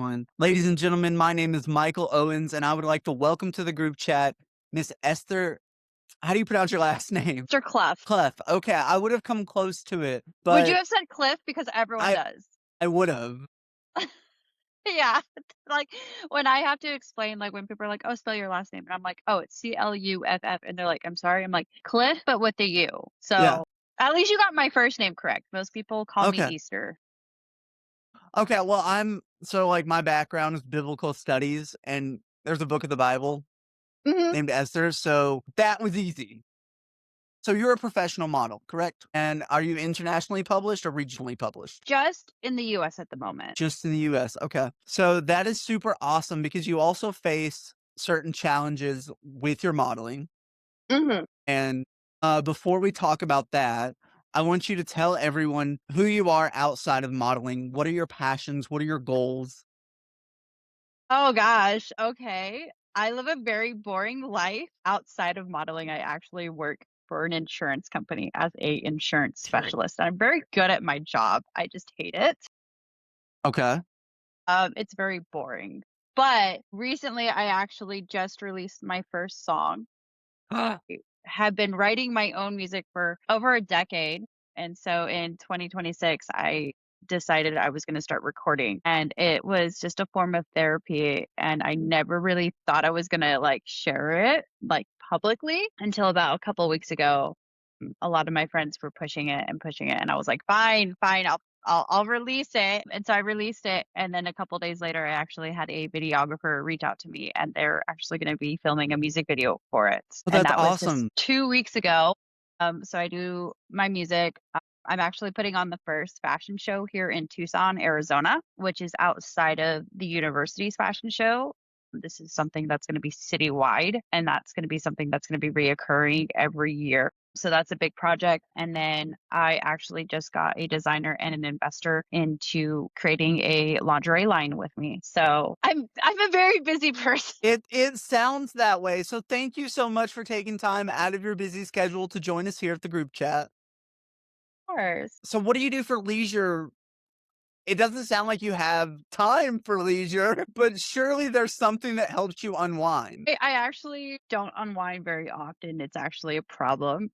on. Ladies and gentlemen, my name is Michael Owens, and I would like to welcome to the group chat Miss Esther. How do you pronounce your last name? Mr. Clef. Clef. Okay, I would have come close to it, Would you but have said Cliff? Because everyone I does. I would have. Yeah. Like, when I have to explain, like, when people are like, "Oh, spell your last name," and I'm like, "Oh, it's Cluff," and they're like, "I'm sorry." I'm like, "Cliff, but with the U." Yeah. So, at least you got my first name correct. Most people call me Okay. Easter. Okay. Well, my background is biblical studies, and there's a book of the Bible Mhm. named Esther, so that was easy. So you're a professional model, correct? And are you internationally published or regionally published? Just in the US at the moment. Just in the US. Okay. So that is super awesome because you also face certain challenges with your modeling. Mhm. And before we talk about that, I want you to tell everyone who you are outside of modeling. What are your passions? What are your goals? Oh gosh, okay. I live a very boring life outside of modeling. I actually work for an insurance company as a insurance specialist. I'm very good at my job. I just hate it. Okay. It's very boring. But recently I actually just released my first song. I have been writing my own music for over a decade. And so in 2026, I decided I was going to start recording. And it was just a form of therapy. And I never really thought I was going to like share it like publicly until about a couple of weeks ago. A lot of my friends were pushing it and pushing it. And I was like, fine, fine, I'll release it. And so I released it. And then a couple days later, I actually had a videographer reach out to me and they're actually going to be filming a music video for it. Well, And that's that was just awesome. 2 weeks ago. So I do my music. I'm actually putting on the first fashion show here in Tucson, Arizona, which is outside of the university's fashion show. This is something that's going to be citywide, and that's going to be something that's going to be reoccurring every year. So that's a big project. And then I actually just got a designer and an investor into creating a lingerie line with me. So I'm a very busy person. It sounds that way. So thank you so much for taking time out of your busy schedule to join us here at the group chat. Of course. So what do you do for leisure? It doesn't sound like you have time for leisure, but surely there's something that helps you unwind. I actually don't unwind very often. It's actually a problem.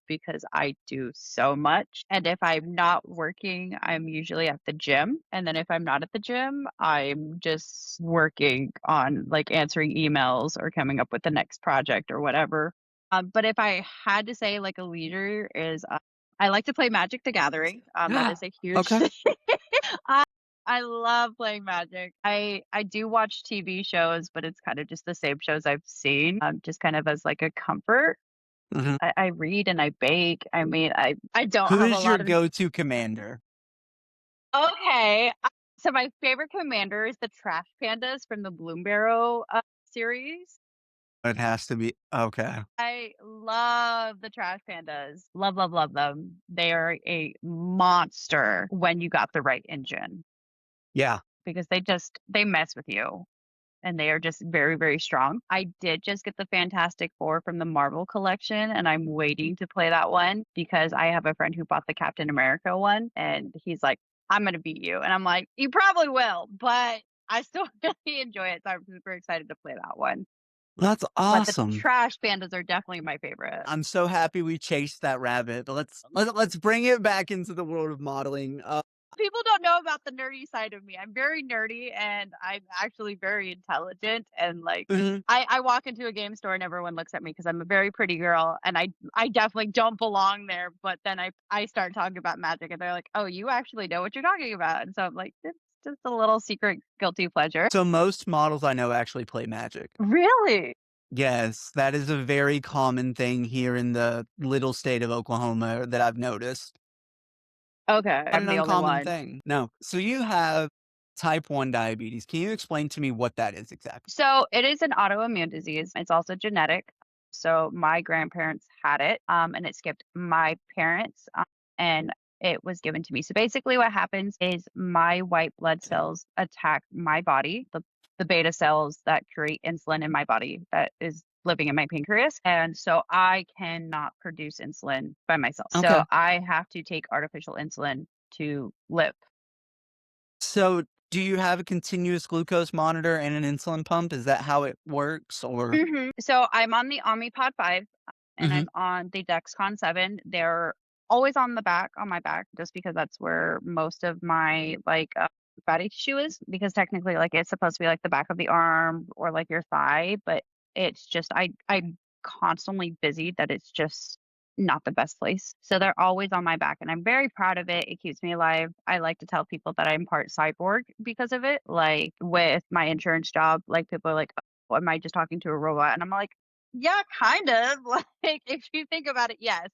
Because I do so much. And if I'm not working, I'm usually at the gym. And then if I'm not at the gym, I'm just working on like answering emails or coming up with the next project or whatever. But if I had to say like a leader is, I like to play Magic the Gathering. That is a huge Okay. thing. I, I love playing Magic. I do watch TV shows, but it's kind of just the same shows I've seen, just kind of as like a comfort. Mhm. I read and I bake. I mean, I don't Who have a is your lot of go-to commander? okay. So my favorite commander is the Trash Pandas from the Bloom Barrow, series. It has to be okay. I love the Trash Pandas. Love, love, love them. They are a monster when you got the right engine Yeah. because they mess with you. And they are just very, very strong. I did just get the Fantastic Four from the Marvel collection, and I'm waiting to play that one because I have a friend who bought the Captain America one, and he's like, "I'm gonna beat you," and I'm like, "You probably will," but I still really enjoy it, so I'm super excited to play that one. That's But the awesome. Trash Pandas are definitely my favorite. I'm so happy we chased that rabbit, but let's bring it back into the world of modeling. People don't know about the nerdy side of me. I'm very nerdy and I'm actually very intelligent and like Mhm. I walk into a game store and everyone looks at me because I'm a very pretty girl and I definitely don't belong there. But then I start talking about magic and they're like, "Oh, you actually know what you're talking about." And so I'm like, it's just a little secret guilty pleasure. So most models I know actually play Magic. Really? Yes, that is a very common thing here in the little state of Oklahoma that I've noticed. Okay, Not I'm an the only uncommon one. thing. No. So you have type 1 diabetes. Can you explain to me what that is exactly? So it is an autoimmune disease. It's also genetic. So my grandparents had it, and it skipped my parents, and it was given to me. So basically, what happens is my white blood cells attack my body, the beta cells that create insulin in my body that is living in my pancreas, and so I cannot produce insulin by myself. So Okay. I have to take artificial insulin to live. So Do you have a continuous glucose monitor and an insulin pump? Is that how it works? Or So I'm on the Omnipod 5 and Mhm, I'm on the Dexcon 7. They're always on the back, on my back, just because that's where most of my fatty tissue is. Because technically, like it's supposed to be like the back of the arm or like your thigh, but it's just I'm constantly busy that it's just not the best place. So they're always on my back, and I'm very proud of it. It keeps me alive. I like to tell people that I'm part cyborg because of it. Like with my insurance job, like people are like, am I just talking to a robot? And I'm like, yeah, kind of. Like, if you think about it, yes.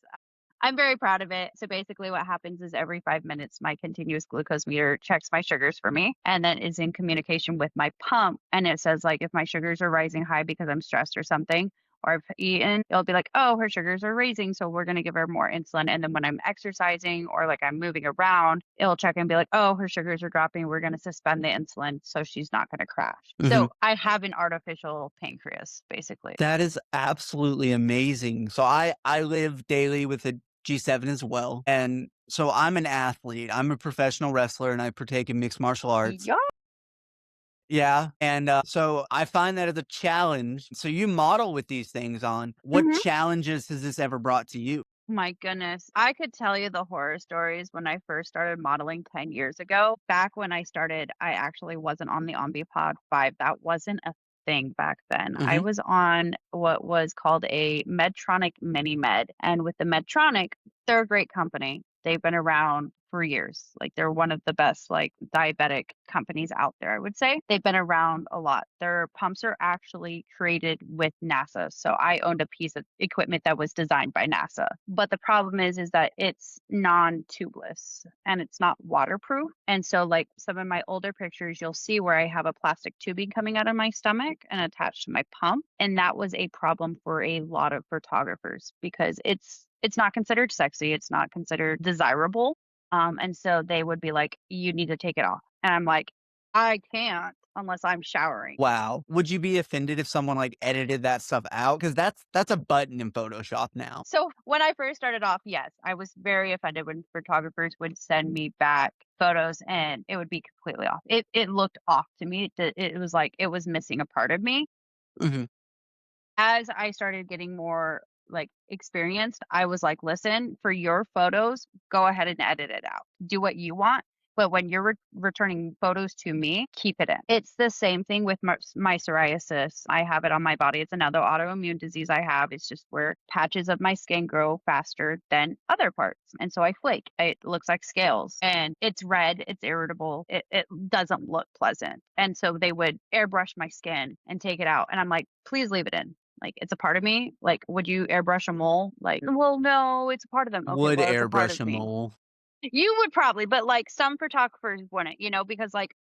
I'm very proud of it. So basically, what happens is every 5 minutes, my continuous glucose meter checks my sugars for me and then is in communication with my pump. And it says, like, if my sugars are rising high because I'm stressed or something, or I've eaten, it'll be like, oh, her sugars are raising. So we're going to give her more insulin. And then when I'm exercising or like I'm moving around, it'll check and be like, oh, her sugars are dropping. We're going to suspend the insulin so she's not going to crash. mhm. So I have an artificial pancreas, basically. That is absolutely amazing. So I live daily with a G7 as well, and so I'm an athlete. I'm a professional wrestler, and I partake in mixed martial arts. Yeah. Yeah, and, so I find that as a challenge. So you model with these things on. What Mhm. challenges has this ever brought to you? My goodness. I could tell you the horror stories when I first started modeling 10 years ago. Back when I started, I actually wasn't on the Omnipod 5. That wasn't a thing back then. I Mhm, was on what was called a Medtronic Mini Med. And with the Medtronic, they're a great company. They've been around for years. Like they're one of the best like diabetic companies out there, I would say. They've been around a lot. Their pumps are actually created with NASA. So I owned a piece of equipment that was designed by NASA. But the problem is that it's non-tubeless and it's not waterproof. And so like some of my older pictures you'll see where I have a plastic tubing coming out of my stomach and attached to my pump, and that was a problem for a lot of photographers because it's not considered sexy, it's not considered desirable. And so they would be like, "You need to take it off." And I'm like, "I can't unless I'm showering." wow. Would you be offended if someone, like, edited that stuff out? Because that's a button in Photoshop now. So when I first started off, yes, I was very offended when photographers would send me back photos and it would be completely off. It looked off to me. It was like it was missing a part of me. Mhm. As I started getting more like experienced, I was like, listen, for your photos, go ahead and edit it out. Do what you want. But when you're returning photos to me, keep it in. It's the same thing with my psoriasis. I have it on my body. It's another autoimmune disease I have. It's just where patches of my skin grow faster than other parts. And so I flake. It looks like scales and it's red. It's irritable. It doesn't look pleasant. And so they would airbrush my skin and take it out. And I'm like, please leave it in. Like, it's a part of me. Like, would you airbrush a mole? Like, well, no, it's a part of them. Okay, Would well, it's a part airbrush of a me. mole. You would probably, but, like, some photographers wouldn't, because, like,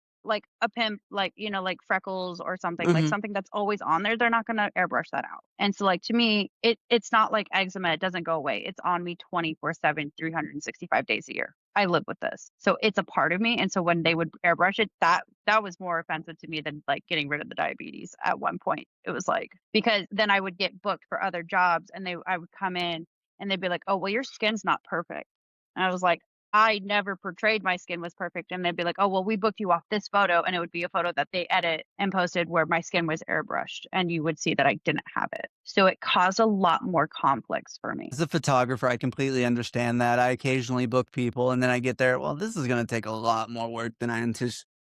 a pimp, like, like freckles or Mhm. something that's always on there, they're not gonna airbrush that out. And so, like, to me, it's not like eczema, it doesn't go away. It's on me 24/7, 365 days a year. I live with this. So it's a part of me, and so when they would airbrush it, that was more offensive to me than, like, getting rid of the diabetes at one point. It was like because then I would get booked for other jobs, and I would come in, and they'd be like, "Oh, well, your skin's not perfect." And I was like, I never portrayed my skin was perfect, and they'd be like, "Oh, well, we booked you off this photo," and it would be a photo that they edit and posted where my skin was airbrushed, and you would see that I didn't have it. So it caused a lot more conflicts for me. As a photographer, I completely understand that. I occasionally book people, and then I get there, "Well, this is gonna take a lot more work than I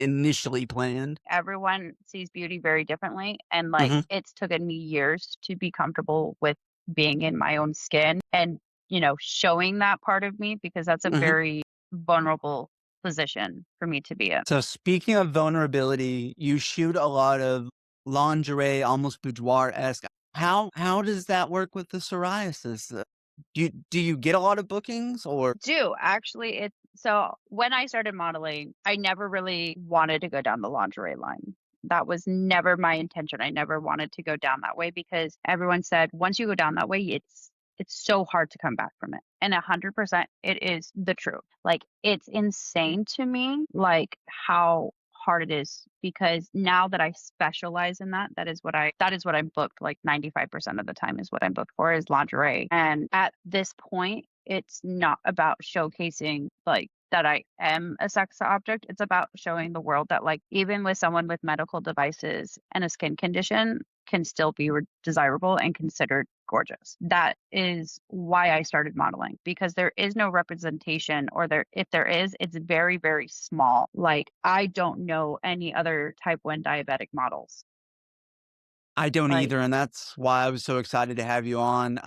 initially planned." Everyone sees beauty very differently, and, like, Mhm, it's taken me years to be comfortable with being in my own skin and, showing that part of me because that's a mhm. very vulnerable position for me to be in. So speaking of vulnerability, you shoot a lot of lingerie, almost boudoir-esque. How does that work with the psoriasis? Do you get a lot of bookings or Do actually it's so when I started modeling, I never really wanted to go down the lingerie line. That was never my intention. I never wanted to go down that way because everyone said once you go down that way, it's so hard to come back from it. And 100% it is the truth. Like it's insane to me like how hard it is because now that I specialize in that, that is what I'm booked like 95% of the time is what I'm booked for is lingerie. And at this point, it's not about showcasing like that I am a sex object. It's about showing the world that, like, even with someone with medical devices and a skin condition can still be desirable and considered gorgeous. That is why I started modeling because there is no representation, or if there is, it's very, very small. Like, I don't know any other type 1 diabetic models. I don't Like, either, and that's why I was so excited to have you on,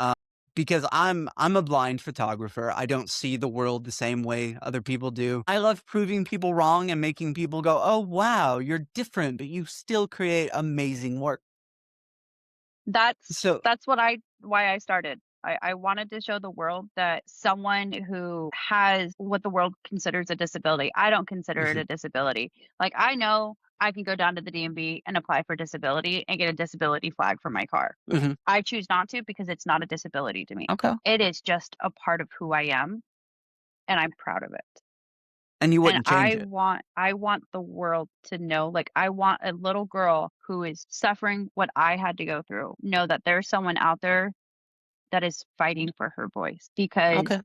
because I'm a blind photographer. I don't see the world the same way other people do. I love proving people wrong and making people go, "Oh, wow, you're different, but you still create amazing work." So that's what I why I started. I wanted to show the world that someone who has what the world considers a disability, I don't consider it mhm, a disability. Like, I know I can go down to the DMV and apply for disability and get a disability flag for my car. mhm, I choose not to because it's not a disability to me. okay, It is just a part of who I am, and I'm proud of it. and you And wouldn't change it. I want the world to know, like, I want a little girl who is suffering what I had to go through, know that there's someone out there that is fighting for her voice because Okay.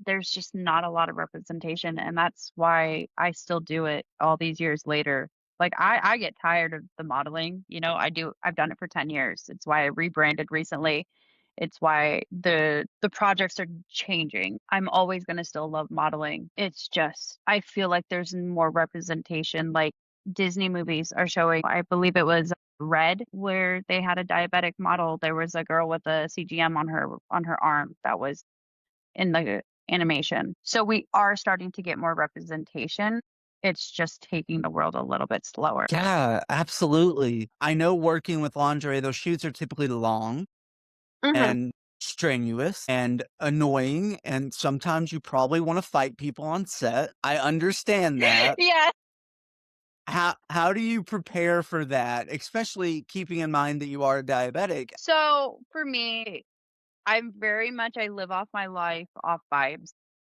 there's just not a lot of representation, and that's why I still do it all these years later. Like, I get tired of the modeling, I've done it for 10 years. It's why I rebranded recently. It's why the projects are changing. I'm always gonna still love modeling. It's just I feel like there's more representation, like, Disney movies are showing, I believe it was Red, where they had a diabetic model. There was a girl with a CGM on her arm that was in the animation. So we are starting to get more representation. It's just taking the world a little bit slower. Yeah, absolutely. I know working with lingerie, those shoots are typically long Mhm. and strenuous and annoying, and sometimes you probably wanna fight people on set. I understand that. Yeah. How do you prepare for that, especially keeping in mind that you are diabetic? So for me, I live off my life off vibes.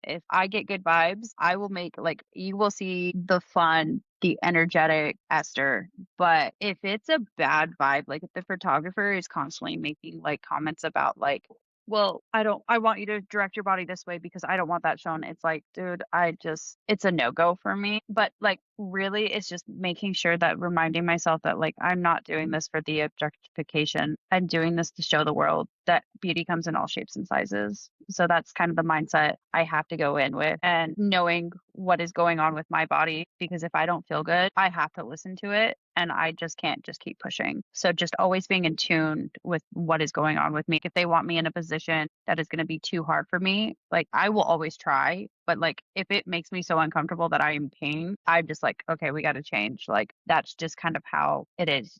If I get good vibes, I will make like you will see the fun, the energetic Esther. But if it's a bad vibe, like if the photographer is constantly making like comments about like, well, I want you to direct your body this way because I don't want that shown. It's like, dude, it's a no-go for me. But like really it's just making sure that reminding myself that like I'm not doing this for the objectification. I'm doing this to show the world that beauty comes in all shapes and sizes. So that's kind of the mindset I have to go in with, and knowing what is going on with my body because if I don't feel good, I have to listen to it and I just can't just keep pushing. So just always being in tune with what is going on with me. If they want me in a position that is going to be too hard for me, like I will always try, but like if it makes me so uncomfortable that I am in pain, I'm just like, okay, we got to change. Like that's just kind of how it is.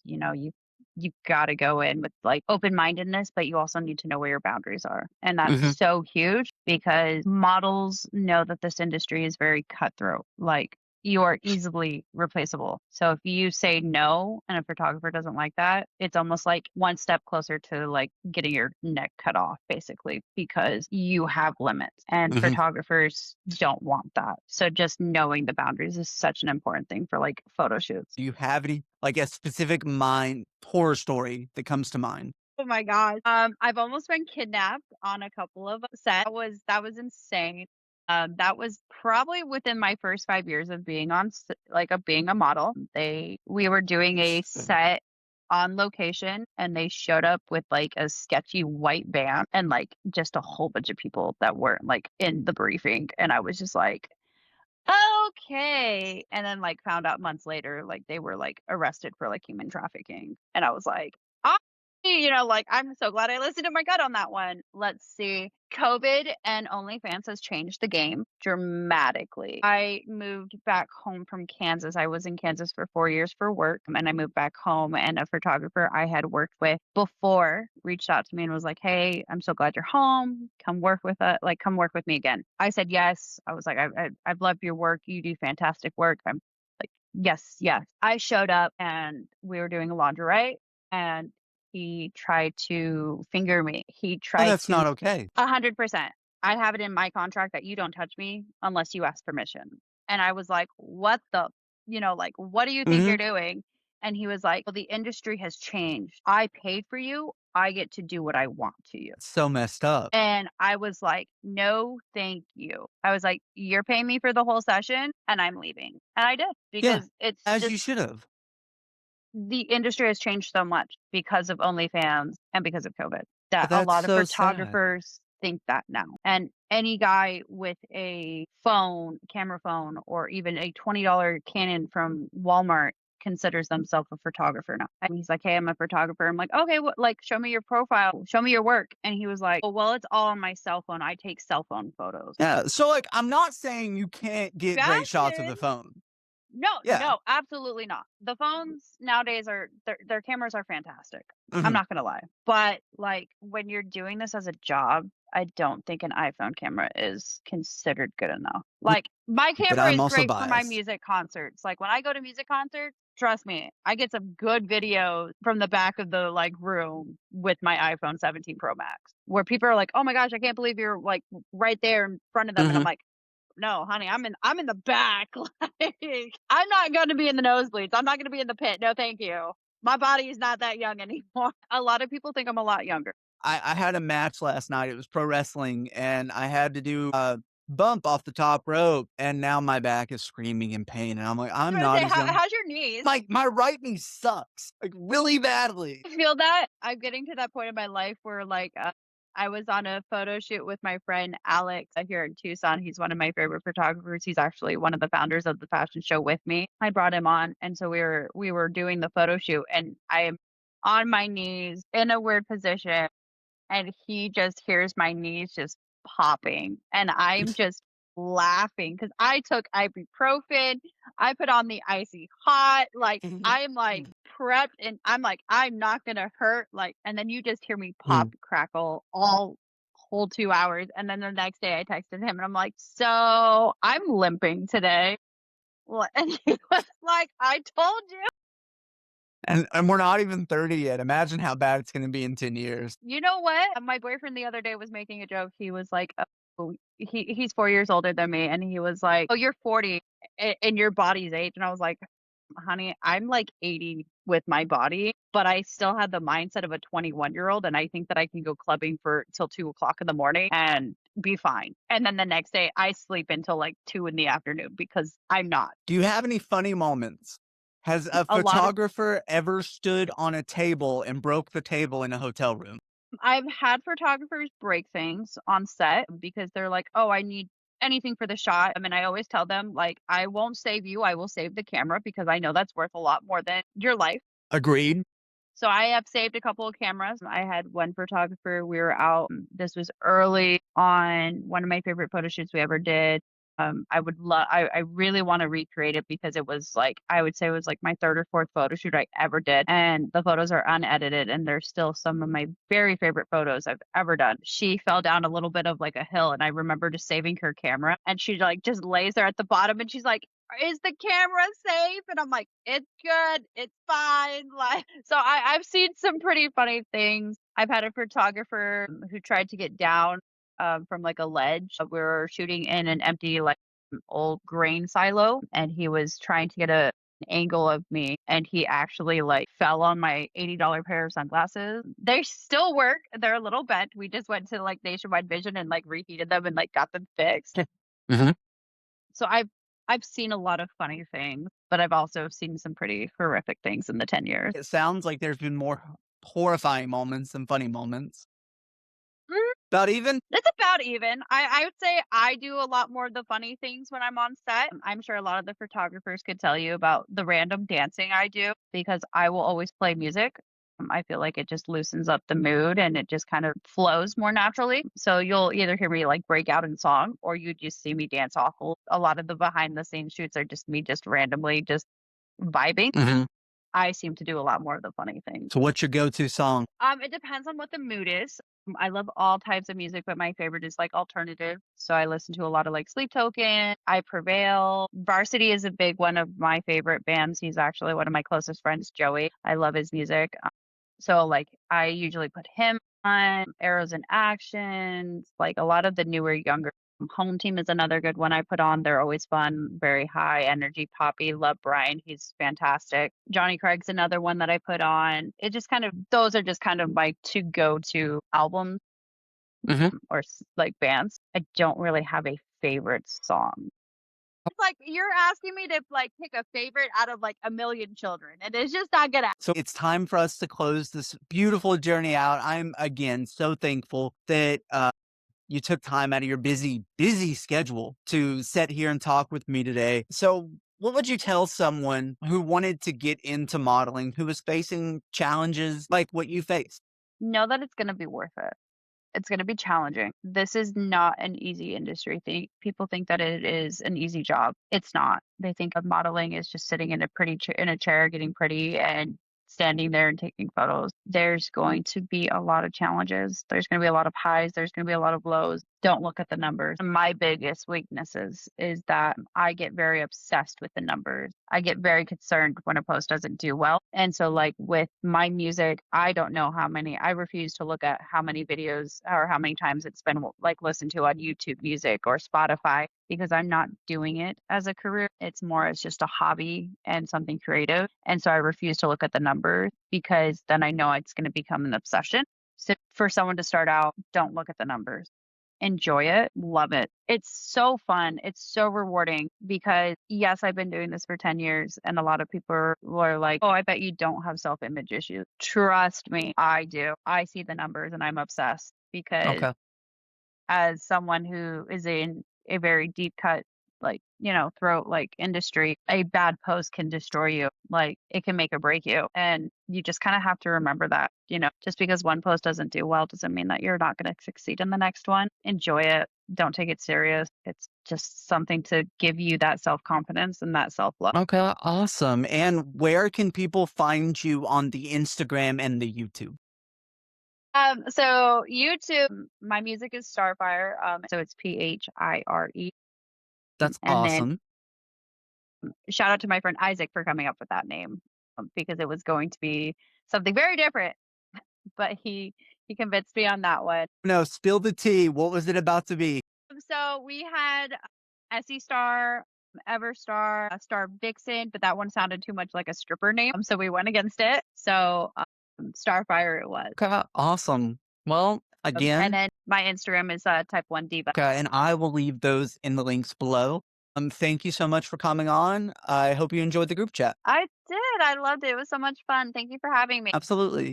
You got to go in with like open-mindedness, but you also need to know where your boundaries are. And that's Mhm, so huge because models know that this industry is very cutthroat. Like you are easily replaceable. So if you say no and a photographer doesn't like that, it's almost like one step closer to like getting your neck cut off basically because you have limits and mhm. photographers don't want that. So just knowing the boundaries is such an important thing for like photo shoots. Do you have any like, a specific mind horror story that comes to mind? Oh my gosh. I've almost been kidnapped on a couple of sets. That was insane. That was probably within my first 5 years of being being a model. We were doing a set on location and they showed up with like a sketchy white van and like just a whole bunch of people that weren't like in the briefing. And I was just like, okay. And then, like, found out months later, like, they were, like, arrested for, like, human trafficking. And I was like, "Ah," like, "I'm so glad I listened to my gut on that one." Let's see. COVID and OnlyFans has changed the game dramatically. I moved back home from Kansas. I was in Kansas for 4 years for work, and I moved back home, and a photographer I had worked with before reached out to me and was like, "Hey, I'm so glad you're home. Come work with me again." I said, "Yes." I was like, I've loved your work. You do fantastic work." I'm like, "Yes, yes." I showed up and we were doing lingerie and he tried to finger me. He Oh, tried that's to not okay. 100%. I have it in my contract that you don't touch me unless you ask permission. And I was like, "What the," like, "What do you think you're Mhm. doing?" And he was like, "Well, the industry has changed. I paid for you. I get to do what I want to you." It's so messed up. And I was like, "No, thank you." I was like, "You're paying me for the whole session and I'm leaving." And I did Yeah, because it's as you just should have. the industry has changed so much because of OnlyFans and because of COVID that a That's lot of so sad. photographers think that now. And any guy with a phone, camera phone, or even a $20 Canon from Walmart considers themselves a photographer now. And he's like, "Hey, I'm a photographer." I'm like, "Okay, what, like, show me your profile, show me your work." And he was like, "Oh, well, it's all on my cell phone. I take cell phone photos." Yeah, so, like, I'm not saying you can't get great shots with Fashion. a phone. No, Yeah. no, absolutely not. The phones nowadays are their cameras are fantastic. I'm Mhm. not gonna lie. But, like, when you're doing this as a job, I don't think an iPhone camera is considered good enough. Like, my But camera I'm is also great for my biased. music concerts. Like, when I go to music concerts, trust me, I get some good video from the back of the, like, room with my iPhone 17 Pro Max, where people are like, "Oh my gosh, I can't believe you're, like, right there in front of them." And I'm Mhm. like, "No, honey, I'm in the back." Like, I'm not gonna be in the nosebleeds. I'm not gonna be in the pit. No, thank you. My body is not that young anymore. A lot of people think I'm a lot younger. I had a match last night, it was pro wrestling, and I had to do a bump off the top rope, and now my back is screaming in pain, and I'm like, I "I'm was gonna not say, as young." how's your knees? My right knee sucks, like, really badly. I feel that. I'm getting to that point in my life where, like, I was on a photo shoot with my friend Alex here in Tucson. He's one of my favorite photographers. He's actually one of the founders of the fashion show with me. I brought him on, and so we were doing the photo shoot, and I am on my knees in a weird position, and he just hears my knees just popping, and I'm just laughing because I took ibuprofen, I put on the icy hot, like, I'm, like, prepped, and I'm like, "I'm not gonna hurt," like, and then you just hear me pop, Mm. crackle all whole 2 hours, and then the next day I texted him, and I'm like, "So, I'm limping today." What and he was like, "I told you." And we're not even 30 yet, imagine how bad it's gonna be in 10 years. You know what? My boyfriend the other day was making a joke. He was like, "Oh," he's 4 years older than me, and he was like, "Oh, you're 40 in your body's age." And I was like, "Honey, I'm like 80 with my body, but I still have the mindset of a 21-year-old, and I think that I can go clubbing for till 2 o'clock in the morning and be fine. And then the next day, I sleep until like 2 in the afternoon because I'm not." Do you have any funny moments? Has a A lot of photographer ever stood on a table and broke the table in a hotel room? I've had photographers break things on set because they're like, "Oh, I need anything for the shot." I mean, I always tell them, like, "I won't save you, I will save the camera because I know that's worth a lot more than your life." Agreed. So I have saved a couple of cameras. I had one photographer, we were out, this was early on one of my favorite photo shoots we ever did. I really want to recreate it because it was like, I would say it was like my third or fourth photo shoot I ever did. And the photos are unedited and they're still some of my very favorite photos I've ever done. She fell down a little bit of like a hill and I remember just saving her camera and she like just lays there at the bottom and she's like, "Is the camera safe?" And I'm like, "It's good. It's fine." Like, so I've seen some pretty funny things. I've had a photographer who tried to get down from like a ledge. We were shooting in an empty like old grain silo, and he was trying to get an angle of me, and he actually like fell on my $80 pair of sunglasses. They still work. They're a little bent. We just went to like Nationwide Vision and like reheated them and like got them fixed. Mhm. So I've seen a lot of funny things, but I've also seen some pretty horrific things in the 10 years. It sounds like there's been more horrifying moments than funny moments. Mm, About even? it's about even. I would say I do a lot more of the funny things when I'm on set. I'm sure a lot of the photographers could tell you about the random dancing I do because I will always play music. I feel like it just loosens up the mood and it just kind of flows more naturally. So you'll either hear me like break out in song or you just see me dance awful. A lot of the behind the scenes shoots are just me just randomly just vibing. Mhm. I seem to do a lot more of the funny things. So what's your go-to song? It depends on what the mood is. I love all types of music, but my favorite is like alternative. So I listen to a lot of like Sleep Token, I Prevail. Varsity is a big one of my favorite bands. He's actually one of my closest friends, Joey. I love his music. So like I usually put him on Arrows in Actions, like a lot of the newer, younger Home Team is another good one I put on. They're always fun, very high energy, poppy. Love Brian. He's fantastic. Johnny Craig's another one that I put on. It just kind of, those are just kind of my to go to albums Mhm. or like bands. I don't really have a favorite song. It's like you're asking me to like pick a favorite out of like a million children, and it's just not gonna. So it's time for us to close this beautiful journey out. I'm again so thankful that you took time out of your busy, busy schedule to sit here and talk with me today. So, what would you tell someone who wanted to get into modeling, who was facing challenges like what you faced? Know that it's gonna be worth it. It's gonna be challenging. This is not an easy industry. People think that it is an easy job. It's not. They think of modeling as just sitting in a in a chair, getting pretty, and standing there and taking photos. There's going to be a lot of challenges. There's going to be a lot of highs. There's going to be a lot of lows. Don't look at the numbers. My biggest weaknesses is that I get very obsessed with the numbers. I get very concerned when a post doesn't do well. And so, like with my music, I don't know how many, I refuse to look at how many videos or how many times it's been like listened to on YouTube Music or Spotify because I'm not doing it as a career. It's more as just a hobby and something creative. And so I refuse to look at the numbers because then I know it's going to become an obsession. So for someone to start out, don't look at the numbers. Enjoy it, love it. It's so fun. It's so rewarding because yes, I've been doing this for 10 years and a lot of people are like, "Oh, I bet you don't have self-image issues." Trust me, I do. I see the numbers and I'm obsessed because Okay. as someone who is in a very deep cut, like, throat like industry, a bad post can destroy you. Like it can make or break you. And you just kind of have to remember that, just because one post doesn't do well doesn't mean that you're not going to succeed in the next one. Enjoy it. Don't take it serious. It's just something to give you that self confidence and that self love. Okay, awesome. And where can people find you on the Instagram and the YouTube? So YouTube, my music is Starfire. So it's Phire. That's And then awesome. shout out to my friend Isaac for coming up with that name, because it was going to be something very different, but he convinced me on that one. No, spill the tea. What was it about to be? So we had Essie Star, Everstar, Star Vixen, but that one sounded too much like a stripper name, so we went against it. So Starfire it was. Okay, awesome. Well, And again, then my Instagram is Type One Diva. okay, and I will leave those in the links below. Thank you so much for coming on. I hope you enjoyed the group chat. I did. I loved it. It was so much fun. Thank you for having me. Absolutely.